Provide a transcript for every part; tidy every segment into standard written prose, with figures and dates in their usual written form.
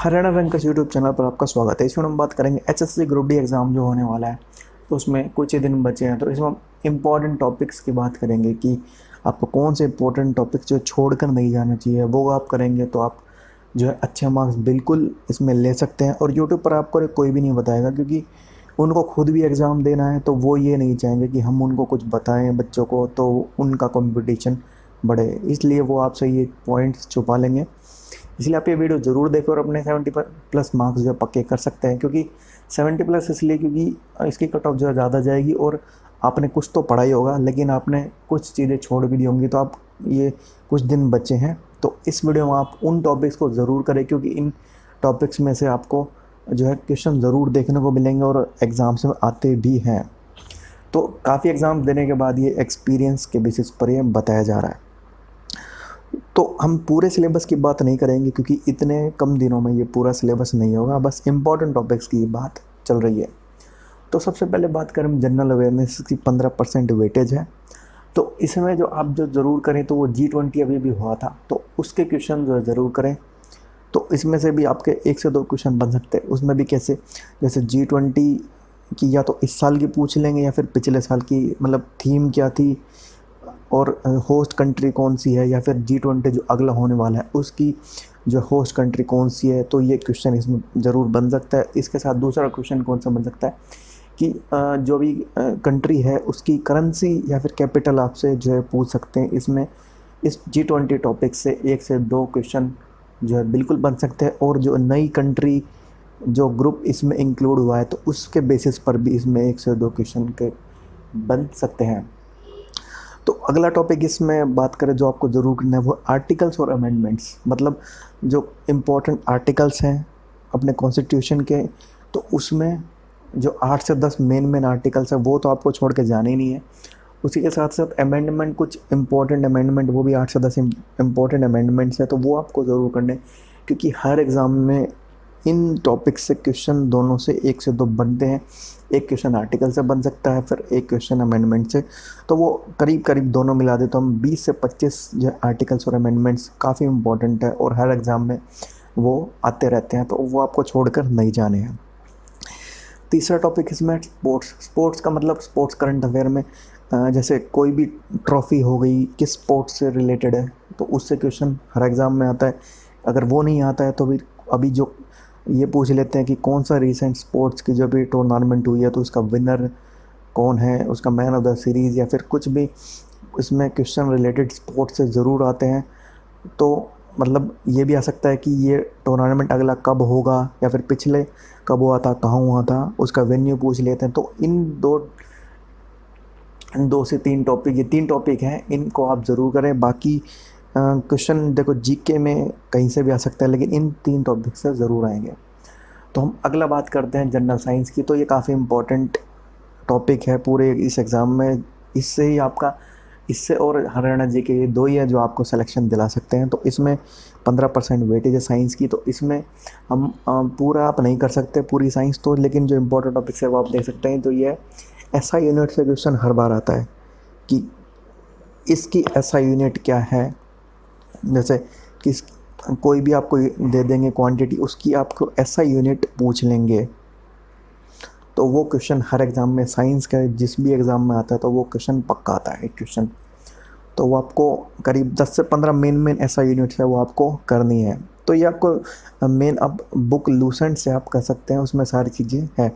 Haryana rankers YouTube channel पर आपका स्वागत है। इसमें हम बात करेंगे एचएससी ग्रुप डी एग्ज़ाम जो होने वाला है, तो उसमें कुछ ही दिन बचे हैं। तो इसमें हम इम्पॉर्टेंट टॉपिक्स की बात करेंगे कि आपको कौन से इम्पोर्टेंट टॉपिक्स जो छोड़कर नहीं जाना चाहिए, वो आप करेंगे तो आप जो है अच्छे मार्क्स बिल्कुल इसमें ले सकते हैं। और यूट्यूब पर आपको कोई भी नहीं बताएगा, क्योंकि उनको खुद भी एग्ज़ाम देना है, तो वो ये नहीं चाहेंगे कि हम उनको कुछ बताएं बच्चों को, तो उनका कंपटीशन बढ़े, इसलिए वो आपसे ये पॉइंट्स छुपा लेंगे। इसलिए आप ये वीडियो ज़रूर देखें और अपने 70+ मार्क्स जो पक्के कर सकते हैं। क्योंकि 70+ इसलिए क्योंकि इसकी कट ऑफ जो है ज़्यादा जाएगी और आपने कुछ तो पढ़ा ही होगा, लेकिन आपने कुछ चीज़ें छोड़ भी दी होंगी। तो आप ये कुछ दिन बचे हैं, तो इस वीडियो में आप उन टॉपिक्स को ज़रूर करें, क्योंकि इन टॉपिक्स में से आपको जो है क्वेश्चन ज़रूर देखने को मिलेंगे और एग्ज़ाम्स में आते भी हैं। तो काफ़ी एग्ज़ाम देने के बाद ये एक्सपीरियंस के बेसिस पर ये बताया जा रहा है। तो हम पूरे सिलेबस की बात नहीं करेंगे, क्योंकि इतने कम दिनों में ये पूरा सिलेबस नहीं होगा, बस इम्पॉर्टेंट टॉपिक्स की बात चल रही है। तो सबसे पहले बात करें जनरल अवेयरनेस की, 15% वेटेज है। तो इसमें जो आप जो ज़रूर करें, तो वो G20 अभी भी हुआ था, तो उसके क्वेश्चन जो ज़रूर करें। तो इसमें से भी आपके 1 से 2 क्वेश्चन बन सकते हैं। उसमें भी कैसे, जैसे G20 की या तो इस साल की पूछ लेंगे या फिर पिछले साल की, मतलब थीम क्या थी और होस्ट कंट्री कौन सी है, या फिर G20 जो अगला होने वाला है उसकी जो होस्ट कंट्री कौन सी है। तो ये क्वेश्चन इसमें ज़रूर बन सकता है। इसके साथ दूसरा क्वेश्चन कौन सा बन सकता है कि जो भी कंट्री है उसकी करेंसी या फिर कैपिटल आपसे जो है पूछ सकते हैं। इसमें इस G20 टॉपिक से 1 से 2 क्वेश्चन जो है बिल्कुल बन सकते हैं। और जो नई कंट्री जो ग्रुप इसमें इंक्लूड हुआ है, तो उसके बेसिस पर भी इसमें 1 से 2 क्वेश्चन के बन सकते हैं। तो अगला टॉपिक इसमें बात करें जो आपको ज़रूर करना है, वो आर्टिकल्स और अमेंडमेंट्स, मतलब जो इम्पोर्टेंट आर्टिकल्स हैं अपने कॉन्स्टिट्यूशन के, तो उसमें जो 8 से 10 मेन आर्टिकल्स हैं वो तो आपको छोड़ के जाने ही नहीं है। उसी के साथ साथ अमेंडमेंट, कुछ इम्पोर्टेंट अमेंडमेंट, वो भी 8 से 10 इम्पोर्टेंट अमेंडमेंट्स हैं, तो वो आपको ज़रूर करने, क्योंकि हर एग्ज़ाम में इन टॉपिक से क्वेश्चन दोनों से 1 से 2 बनते हैं। एक क्वेश्चन आर्टिकल से बन सकता है, फिर एक क्वेश्चन अमेंडमेंट से। तो वो करीब करीब दोनों मिला दे तो हम 20 से 25 जो आर्टिकल्स और अमेंडमेंट्स काफ़ी इंपॉर्टेंट है, और हर एग्ज़ाम में वो आते रहते हैं, तो वो आपको छोड़कर नहीं जाने हैं। तीसरा टॉपिक इसमें स्पोर्ट्स का, मतलब स्पोर्ट्स करंट अफेयर में जैसे कोई भी ट्रॉफ़ी हो गई, किस स्पोर्ट्स से रिलेटेड है, तो उससे क्वेश्चन हर एग्ज़ाम में आता है। अगर वो नहीं आता है तो फिर अभी जो ये पूछ लेते हैं कि कौन सा रिसेंट स्पोर्ट्स की जो भी टूर्नामेंट हुई है, तो उसका विनर कौन है, उसका मैन ऑफ द सीरीज़, या फिर कुछ भी इसमें क्वेश्चन रिलेटेड स्पोर्ट्स से ज़रूर आते हैं। तो मतलब ये भी आ सकता है कि ये टूर्नामेंट अगला कब होगा, या फिर पिछले कब हुआ था, कहाँ हुआ था, उसका वेन्यू पूछ लेते हैं। तो इन दो से 3 टॉपिक, ये 3 टॉपिक हैं, इनको आप ज़रूर करें। बाकी क्वेश्चन देखो जीके में कहीं से भी आ सकता है, लेकिन इन 3 टॉपिक से ज़रूर आएंगे। तो हम अगला बात करते हैं जनरल साइंस की। तो ये काफ़ी इम्पोर्टेंट टॉपिक है पूरे इस एग्ज़ाम में। इससे ही आपका, इससे और हरियाणा जीके, ये 2 ही है जो आपको सिलेक्शन दिला सकते हैं। तो इसमें 15% वेटेज है साइंस की। तो इसमें हम पूरा आप नहीं कर सकते पूरी साइंस तो, लेकिन जो इम्पोर्टेंट टॉपिक्स है वो आप देख सकते हैं। तो ये SI यूनिट से क्वेश्चन हर बार आता है कि इसकी SI यूनिट क्या है। जैसे किस, कोई भी आपको दे देंगे क्वांटिटी, उसकी आपको SI यूनिट पूछ लेंगे। तो वो क्वेश्चन हर एग्ज़ाम में, साइंस का जिस भी एग्ज़ाम में आता है, तो वो क्वेश्चन पक्का आता है एक क्वेश्चन। तो वो आपको करीब 10 से 15 मेन SI यूनिट्स है वो आपको करनी है। तो ये आपको मेन अब बुक लूसेंट से आप कर सकते हैं, उसमें सारी चीज़ें हैं।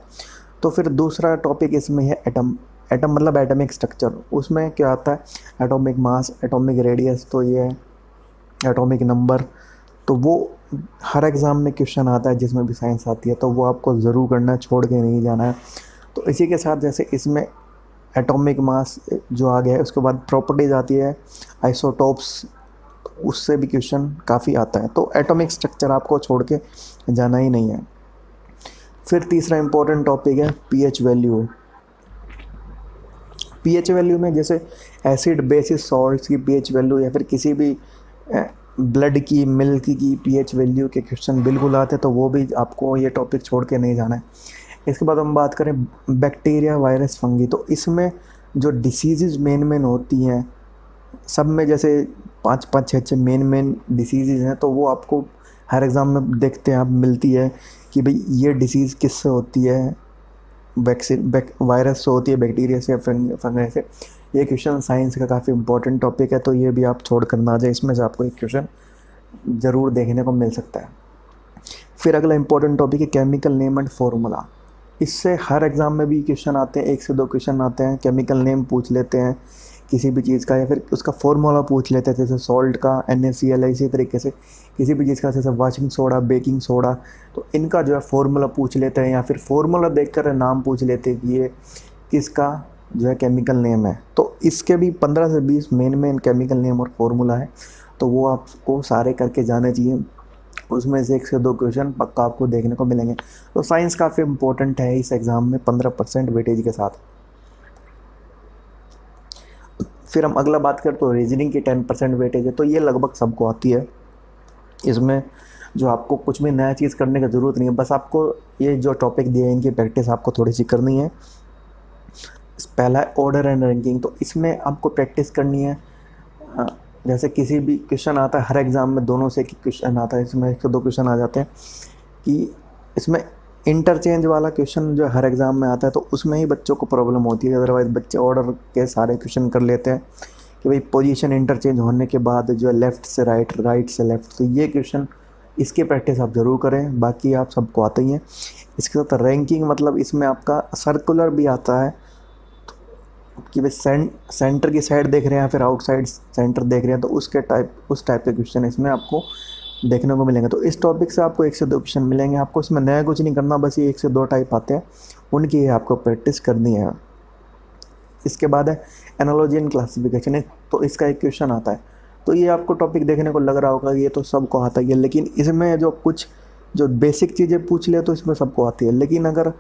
तो फिर दूसरा टॉपिक इसमें है एटम। एटम मतलब एटॉमिक स्ट्रक्चर। उसमें क्या आता है, एटॉमिक मास, एटॉमिक रेडियस, तो ये एटॉमिक नंबर। तो वो हर एग्ज़ाम में क्वेश्चन आता है जिसमें भी साइंस आती है, तो वो आपको ज़रूर करना है, छोड़ के नहीं जाना है। तो इसी के साथ जैसे इसमें एटॉमिक मास जो आ गया है, उसके बाद प्रॉपर्टीज़ आती है, आइसोटोप्स, उससे भी क्वेश्चन काफ़ी आता है। तो एटॉमिक स्ट्रक्चर आपको छोड़ के जाना ही नहीं है। फिर तीसरा इंपॉर्टेंट टॉपिक है पीएच वैल्यू। पीएच वैल्यू में जैसे एसिड बेसिस सॉल्ट्स की पीएच वैल्यू, या फिर किसी भी ब्लड की, मिल्क की पीएच वैल्यू के क्वेश्चन बिल्कुल आते हैं। तो वो भी आपको ये टॉपिक छोड़ के नहीं जाना है। इसके बाद हम बात करें बैक्टीरिया, वायरस, फंगी। तो इसमें जो डिसीज़ मेन होती हैं सब में, जैसे 5-5, 6-6 मेन डिसीज़ हैं, तो वो आपको हर एग्ज़ाम में देखते हैं आप मिलती है कि भाई ये डिसीज़ किससे होती है, वैक्सीन वायरस से होती है, बैक्टीरिया से, फंगस से। ये क्वेश्चन साइंस का काफ़ी इंपॉर्टेंट टॉपिक है, तो ये भी आप छोड़ कर ना जाए, इसमें से आपको एक क्वेश्चन ज़रूर देखने को मिल सकता है। फिर अगला इंपॉर्टेंट टॉपिक है केमिकल नेम एंड फार्मूला। इससे हर एग्ज़ाम में भी क्वेश्चन आते हैं, 1 से 2 क्वेश्चन आते हैं। केमिकल नेम पूछ लेते हैं किसी भी चीज़ का, या फिर उसका फार्मूला पूछ लेते हैं, जैसे सॉल्ट का NaCl, इसी तरीके से किसी भी चीज़ का, जैसे वाशिंग सोडा, बेकिंग सोडा, तो इनका जो है फार्मूला पूछ लेते हैं, या फिर फार्मूला देखकर नाम पूछ लेते हैं कि ये किसका जो है केमिकल नेम है। तो इसके भी 15 से 20 मेन केमिकल नेम और फार्मूला है, तो वो आपको सारे करके जाने चाहिए। उसमें से 1 से 2 क्वेश्चन पक्का आपको देखने को मिलेंगे। तो साइंस काफ़ी इंपॉर्टेंट है इस एग्ज़ाम में 15% वेटेज के साथ। फिर हम अगला बात करें तो रीजनिंग की 10% वेटेज है, तो ये लगभग सबको आती है। इसमें जो आपको कुछ भी नया चीज़ करने की ज़रूरत नहीं है, बस आपको ये जो टॉपिक दिए हैं इनकी प्रैक्टिस आपको थोड़ी सी करनी है। पहला है ऑर्डर एंड रैंकिंग, तो इसमें आपको प्रैक्टिस करनी है। जैसे किसी भी क्वेश्चन आता है, हर एग्ज़ाम में दोनों से एक क्वेश्चन आता है, इसमें 1 से 2 क्वेश्चन आ जाते हैं कि इसमें इंटरचेंज वाला क्वेश्चन जो हर एग्ज़ाम में आता है, तो उसमें ही बच्चों को प्रॉब्लम होती है। अदरवाइज़ बच्चे ऑर्डर के सारे क्वेश्चन कर लेते हैं कि भाई पोजीशन इंटरचेंज होने के बाद जो है लेफ़्ट से राइट, राइट से लेफ़्ट, तो ये क्वेश्चन इसकी प्रैक्टिस आप ज़रूर करें, बाकी आप सबको आते ही हैं। इसके साथ रैंकिंग, मतलब इसमें आपका सर्कुलर भी आता है कि भाई सेंटर की साइड देख रहे हैं या फिर आउटसाइड सेंटर देख रहे हैं, तो उस टाइप के क्वेश्चन इसमें आपको देखने को मिलेंगे। तो इस टॉपिक से आपको 1 से 2 क्वेश्चन मिलेंगे। आपको इसमें नया कुछ नहीं करना, बस ये 1 से 2 टाइप आते हैं, उनकी आपको प्रैक्टिस करनी है। इसके बाद है एनालॉजी एंड क्लासिफिकेशन, तो इसका एक क्वेश्चन आता है। तो ये आपको टॉपिक देखने को लग रहा होगा ये तो सबको आता ही है, लेकिन इसमें जो बेसिक चीज़ें पूछ ले तो इसमें सबको आती है, लेकिन अगर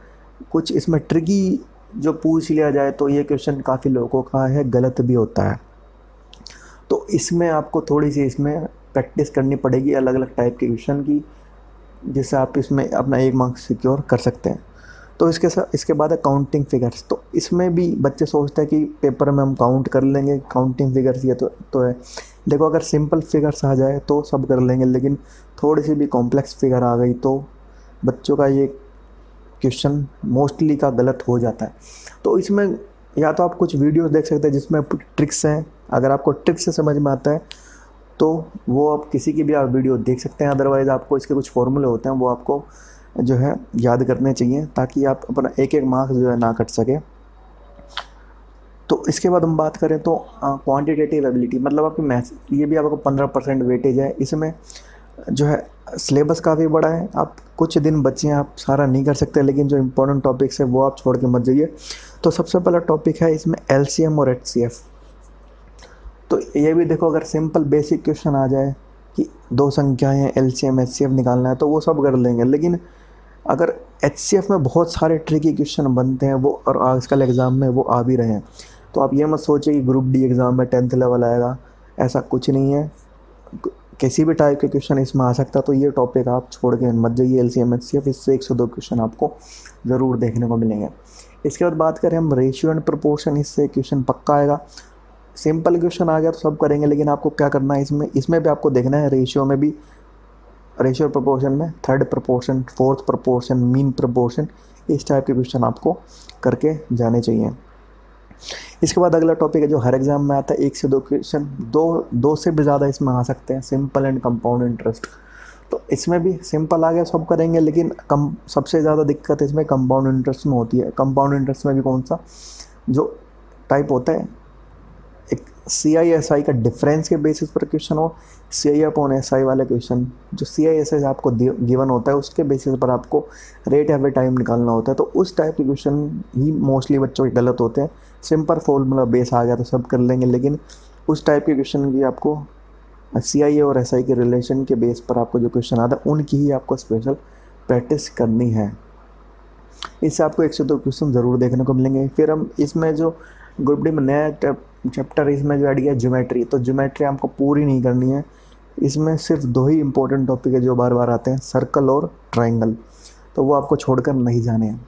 कुछ इसमें ट्रिकी जो पूछ लिया जाए तो ये क्वेश्चन काफ़ी लोगों का है गलत भी होता है। तो इसमें आपको थोड़ी सी इसमें प्रैक्टिस करनी पड़ेगी अलग अलग टाइप के क्वेश्चन की, जिससे आप इसमें अपना 1 मार्क्स सिक्योर कर सकते हैं। तो इसके बाद है काउंटिंग फिगर्स, तो इसमें भी बच्चे सोचते हैं कि पेपर में हम काउंट कर लेंगे, काउंटिंग फिगर्स ये तो है। देखो, अगर सिंपल फिगर्स आ जाए तो सब कर लेंगे, लेकिन थोड़ी सी भी कॉम्प्लेक्स फिगर आ गई तो बच्चों का ये क्वेश्चन मोस्टली का गलत हो जाता है। तो इसमें या तो आप कुछ वीडियोस देख सकते हैं जिसमें ट्रिक्स हैं, अगर आपको ट्रिक्स से समझ में आता है तो वो आप किसी की भी आप वीडियो देख सकते हैं। अदरवाइज़ आपको इसके कुछ फॉर्मूले होते हैं वो आपको जो है याद करने चाहिए, ताकि आप अपना 1-1 मार्क्स जो है ना कट सके। तो इसके बाद हम बात करें तो क्वांटिटेटिव एबिलिटी, मतलब आपकी मैथ्स, ये भी आपको 15% वेटेज है। इसमें जो है सिलेबस काफ़ी बड़ा है, आप कुछ दिन बचे हैं, आप सारा नहीं कर सकते, लेकिन जो इंपॉर्टेंट टॉपिक्स है वो आप छोड़ के मत जाइए। तो सबसे पहला टॉपिक है इसमें LCM और HCF। तो ये भी देखो, अगर सिंपल बेसिक क्वेश्चन आ जाए कि 2 संख्याएं हैं, LCM HCF निकालना है, तो वो सब कर लेंगे। लेकिन अगर HCF में बहुत सारे ट्रिकी क्वेश्चन बनते हैं वो, और आजकल एग्ज़ाम में वो आ भी रहे हैं, तो आप ये मत सोचिए कि ग्रुप डी एग्ज़ाम में 10th लेवल आएगा, ऐसा कुछ नहीं है। किसी भी टाइप के क्वेश्चन इसमें आ सकता है, तो ये टॉपिक आप छोड़ के मत जाइए। LCM HCF, इससे 1 से 2 क्वेश्चन आपको ज़रूर देखने को मिलेंगे। इसके बाद बात करें हम रेशियो एंड प्रोपोर्शन, इससे क्वेश्चन पक्का आएगा। सिंपल क्वेश्चन आ गया तो सब करेंगे, लेकिन आपको क्या करना है इसमें भी आपको देखना है, रेशियो में भी, रेशियो प्रोपोर्शन में 3rd proportion, 4th proportion, mean proportion, इस टाइप के क्वेश्चन आपको करके जाने चाहिए। इसके बाद अगला टॉपिक है जो हर एग्जाम में आता है, 1 से 2 क्वेश्चन, दो से भी ज़्यादा इसमें आ सकते हैं, सिंपल एंड कंपाउंड इंटरेस्ट। तो इसमें भी सिंपल आ गया सब करेंगे, लेकिन सबसे ज़्यादा दिक्कत इसमें कंपाउंड इंटरेस्ट में होती है। कंपाउंड इंटरेस्ट में भी कौन सा जो टाइप होता है, एक CI/SI का डिफरेंस के बेसिस पर क्वेश्चन हो, CI/SI वाले क्वेश्चन, जो CI/SI आपको गिवन होता है उसके बेसिस पर आपको रेट ऑफ टाइम निकालना होता है, तो उस टाइप के क्वेश्चन ही मोस्टली बच्चों के गलत होते हैं। सिंपल फॉर्मूला बेस आ गया तो सब कर लेंगे, लेकिन उस टाइप के क्वेश्चन की आपको CI और SI के रिलेशन के बेस पर आपको जो क्वेश्चन आता है उनकी ही आपको स्पेशल प्रैक्टिस करनी है। इससे आपको 1 से 2 क्वेश्चन ज़रूर देखने को मिलेंगे। फिर हम इसमें जो ग्रुप डी में नया चैप्टर इसमें जो ऐड किया ज्योमेट्री, तो ज्योमेट्री आपको पूरी नहीं करनी है। इसमें सिर्फ 2 ही इंपॉर्टेंट टॉपिक है जो बार बार आते हैं, सर्कल और ट्राइंगल, तो वो आपको छोड़कर नहीं जाने हैं।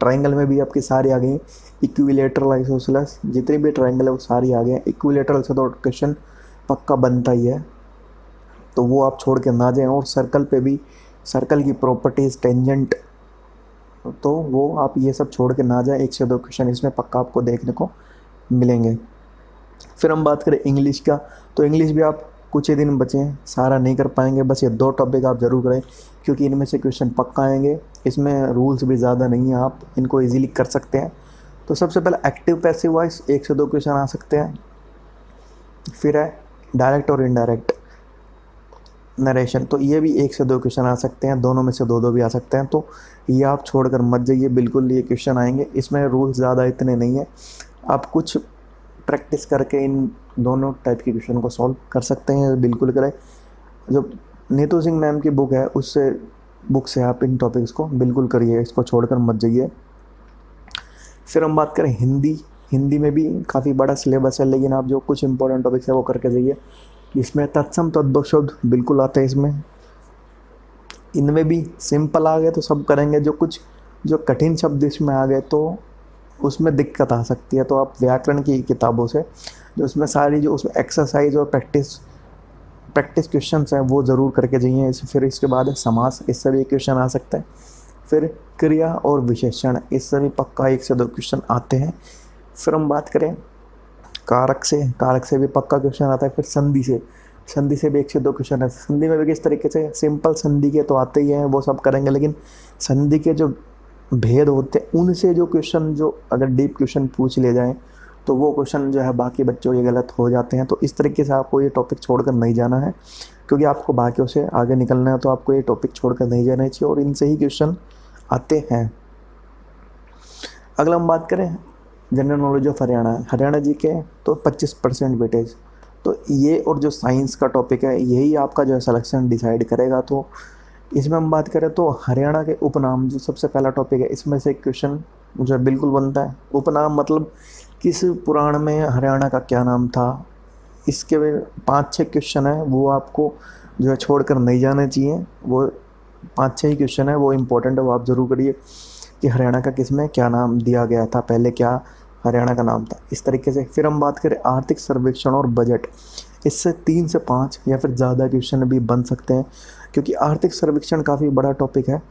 ट्राइंगल में भी आपकी सारी आ गई, इक्विलेटरल, आइसोसेलेस, जितनी भी ट्राइंगल है वो सारी आ गए। इक्विलेटरल से तो क्वेश्चन पक्का बनता ही है। तो वो आप छोड़ के ना जाएं। और सर्कल पे भी, सर्कल की प्रॉपर्टीज़, टेंजेंट, तो वो आप ये सब छोड़ के ना जाएं। 1 से 2 क्वेश्चन इसमें पक्का आपको देखने को मिलेंगे। फिर हम बात करें इंग्लिश का, तो इंग्लिश भी आप कुछ ही दिन बचे हैं, सारा नहीं कर पाएंगे, बस ये 2 टॉपिक आप ज़रूर करें क्योंकि इनमें से क्वेश्चन पक्का आएंगे। इसमें रूल्स भी ज़्यादा नहीं है, आप इनको इजीली कर सकते हैं। तो सबसे पहले एक्टिव पैसिव वॉइस 1 से 2 क्वेश्चन आ सकते हैं। फिर है डायरेक्ट और इनडायरेक्ट नरेशन, तो ये भी 1 से 2 क्वेश्चन आ सकते हैं, दोनों में से 2 भी आ सकते हैं। तो ये आप छोड़कर मत जाइए, बिल्कुल ये क्वेश्चन आएंगे। इसमें रूल्स ज़्यादा इतने नहीं है, आप कुछ प्रैक्टिस करके इन दोनों टाइप के क्वेश्चन को सॉल्व कर सकते हैं, बिल्कुल करें। जो नीतू सिंह मैम की बुक है, उससे बुक से आप इन टॉपिक्स को बिल्कुल करिए, इसको छोड़कर मत जाइए। फिर हम बात करें हिंदी, हिंदी में भी काफ़ी बड़ा सिलेबस है, लेकिन आप जो कुछ इंपॉर्टेंट टॉपिक्स है वो करके जाइए। इसमें तत्सम तद्भव शब्द बिल्कुल आते हैं इसमें, इनमें भी सिंपल आ गए तो सब करेंगे, जो कठिन शब्द इसमें आ गए तो उसमें दिक्कत आ सकती है। तो आप व्याकरण की किताबों से जो उसमें सारी जो उसमें एक्सरसाइज और प्रैक्टिस क्वेश्चंस हैं वो ज़रूर करके जाइए। फिर इसके बाद है समास, इससे भी एक क्वेश्चन आ सकता है। फिर क्रिया और विशेषण, इससे भी पक्का 1 से 2 क्वेश्चन आते हैं। फिर हम बात करें कारक से भी पक्का क्वेश्चन आता है। फिर संधि से भी 1 से 2 क्वेश्चन है। संधि में भी किस तरीके से, सिंपल संधि के तो आते ही हैं, वो सब करेंगे, लेकिन संधि के जो भेद होते हैं उनसे जो क्वेश्चन, जो अगर डीप क्वेश्चन पूछ ले जाएं तो वो क्वेश्चन जो है बाकी बच्चों के गलत हो जाते हैं। तो इस तरीके से आपको ये टॉपिक छोड़कर नहीं जाना है, क्योंकि आपको बाकियों से आगे निकलना है, तो आपको ये टॉपिक छोड़कर नहीं जाना चाहिए, और इनसे ही क्वेश्चन आते हैं। अगला हम बात करें जनरल नॉलेज ऑफ हरियाणा जी के, तो 25% वेटेज, तो ये और जो साइंस का टॉपिक है यही आपका जो है सिलेक्शन डिसाइड करेगा। तो इसमें हम बात करें तो हरियाणा के उपनाम जो सबसे पहला टॉपिक है, इसमें से एक क्वेश्चन जो है बिल्कुल बनता है। उपनाम मतलब किस पुराण में हरियाणा का क्या नाम था, इसके 5-6 क्वेश्चन है, वो आपको जो है छोड़कर नहीं जाने चाहिए। वो 5-6 ही क्वेश्चन है, वो इम्पोर्टेंट है, वो आप ज़रूर करिए कि हरियाणा का किस में क्या नाम दिया गया था, पहले क्या हरियाणा का नाम था, इस तरीके से। फिर हम बात करें आर्थिक सर्वेक्षण और बजट, इससे 3 से 5 या फिर ज़्यादा क्वेश्चन भी बन सकते हैं, क्योंकि आर्थिक सर्वेक्षण काफ़ी बड़ा टॉपिक है।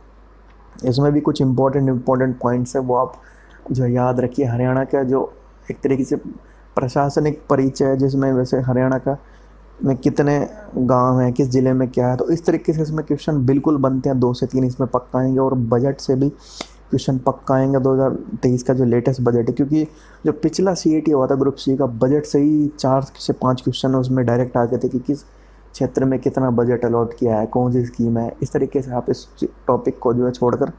इसमें भी कुछ इम्पोर्टेंट पॉइंट्स है, वो आप जो याद रखिए। हरियाणा का जो एक तरीके से प्रशासनिक परिचय है, जिसमें वैसे हरियाणा का में कितने गांव हैं, किस ज़िले में क्या है, तो इस तरीके से इसमें क्वेश्चन बिल्कुल बनते हैं। 2 से 3 इसमें पक्का आएंगे, और बजट से भी क्वेश्चन पक्का आएंगे। 2023 का जो लेटेस्ट बजट है, क्योंकि जो पिछला CAT हुआ था ग्रुप C का, बजट से ही 4 से 5 क्वेश्चन उसमें डायरेक्ट आ गए थे कि किस क्षेत्र में कितना बजट अलॉट किया है, कौन सी स्कीम है। इस तरीके से आप इस टॉपिक को जो है छोड़कर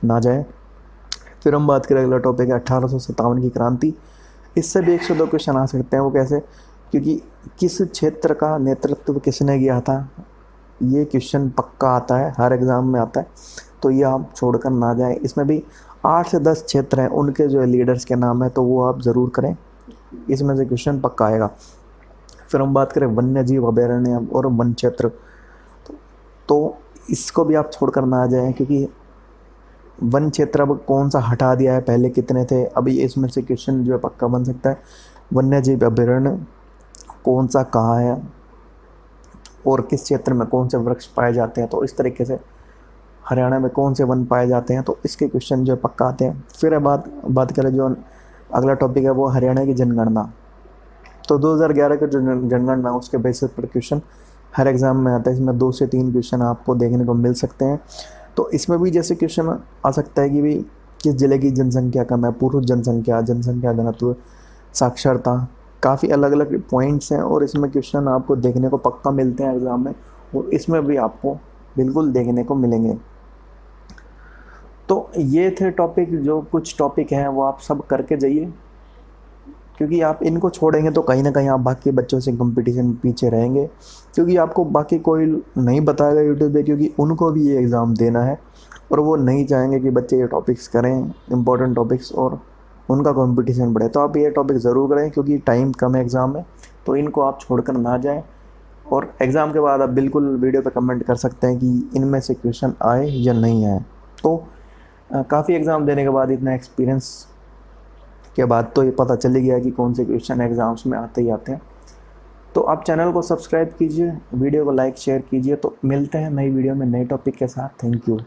ना जाए। फिर हम बात करें, अगला टॉपिक है 1857 की क्रांति, इससे भी 1 से 2 क्वेश्चन आ सकते हैं। वो कैसे, क्योंकि किस क्षेत्र का नेतृत्व किसने किया था, ये क्वेश्चन पक्का आता है, हर एग्ज़ाम में आता है, तो ये आप छोड़कर ना जाएं। इसमें भी 8 से 10 क्षेत्र हैं, उनके जो लीडर्स के नाम है, तो वो आप ज़रूर करें, इसमें से क्वेश्चन पक्का आएगा। फिर हम बात करें वन्य जीव अभयारण्य और वन क्षेत्र, तो इसको भी आप छोड़कर ना आ जाएं, क्योंकि वन क्षेत्र अब कौन सा हटा दिया है, पहले कितने थे, अभी इसमें से क्वेश्चन जो है पक्का बन सकता है। वन्य जीव अभयारण्य कौन सा कहाँ है, और किस क्षेत्र में कौन से वृक्ष पाए जाते हैं, तो इस तरीके से हरियाणा में कौन से वन पाए जाते हैं, तो इसके क्वेश्चन जो पक्का आते हैं। फिर बात करें जो अगला टॉपिक है, वो हरियाणा की जनगणना, तो 2011 का जो जनगणना उसके बेसिस पर क्वेश्चन हर एग्ज़ाम में आता है। इसमें 2 से 3 क्वेश्चन आपको देखने को मिल सकते हैं। तो इसमें भी जैसे क्वेश्चन आ सकता है कि भाई किस ज़िले की जनसंख्या कम है, पुरुष जनसंख्या घनत्व, साक्षरता, काफ़ी अलग अलग पॉइंट्स हैं, और इसमें क्वेश्चन आपको देखने को पक्का मिलते हैं एग्ज़ाम में, और इसमें भी आपको बिल्कुल देखने को मिलेंगे। तो ये थे टॉपिक, जो कुछ टॉपिक हैं वो आप सब करके जाइए, क्योंकि आप इनको छोड़ेंगे तो कहीं ना कहीं आप बाकी बच्चों से कंपटीशन पीछे रहेंगे, क्योंकि आपको बाकी कोई नहीं बताएगा यूट्यूब पे, क्योंकि उनको भी ये एग्ज़ाम देना है, और वो नहीं चाहेंगे कि बच्चे ये टॉपिक्स करें, इंपॉर्टेंट टॉपिक्स, और उनका कंपटीशन बढ़े। तो आप ये टॉपिक ज़रूर करें, क्योंकि टाइम कम है एग्ज़ाम में, तो इनको आप छोड़कर ना जाएँ। और एग्ज़ाम के बाद आप बिल्कुल वीडियो पे कमेंट कर सकते हैं कि इनमें से क्वेश्चन आए या नहीं आए। तो काफ़ी एग्ज़ाम देने के बाद, इतना एक्सपीरियंस के बाद, तो ये पता चल गया कि कौन से क्वेश्चन एग्ज़ाम्स में आते ही आते हैं। तो आप चैनल को सब्सक्राइब कीजिए, वीडियो को लाइक शेयर कीजिए। तो मिलते हैं नई वीडियो में नए टॉपिक के साथ। Thank you.